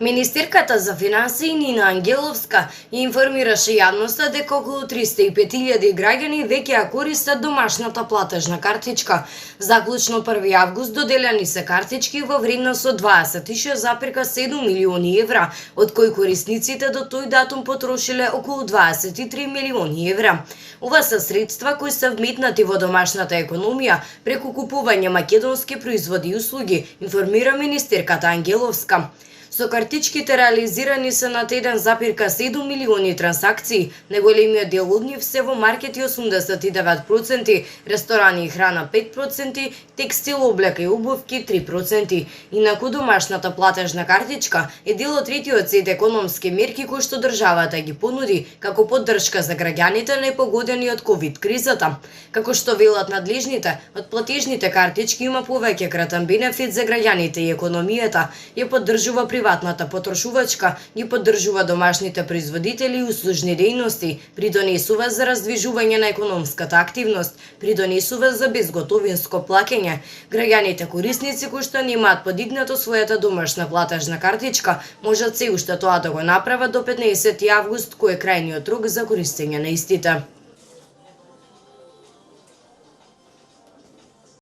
Министерката за финансии Нина Ангеловска информираше јавноста дека околу 305.000 граѓани веќе ја користат домашната платежна картичка. Заклучно 1 август доделени се картички во вредност од 26,7 милиони евра, од кои корисниците до тој датум потрошиле околу 23 милиони евра. Ова се средства кои се вметнати во домашната економија преку купување македонски производи и услуги, информира министерката Ангеловска. Со картичките реализирани се над 1,7 милиони трансакции, најголемиот дел од нив се во маркети 89%, ресторани и храна 5%, текстил, облека и обувки 3%. Инаку домашната платежна картичка е дел од третиот сет економски мерки кои што државата ги понуди како поддршка за граѓаните непогодени од ковид кризата. Како што велат надлежните, од платежните картички има повеќе кратен бенефит за граѓаните и економијата, ја поддржува приватната потрошувачка, ги поддржува домашните производители и услужни дејности, придонесува за раздвижување на економската активност, придонесува за безготовинско плаќање. Граѓаните корисници кои што немаат подигнато својата домашна платежна картичка, можат се уште тоа да го направат до 15 август, кој е крајниот рок за користење на истите.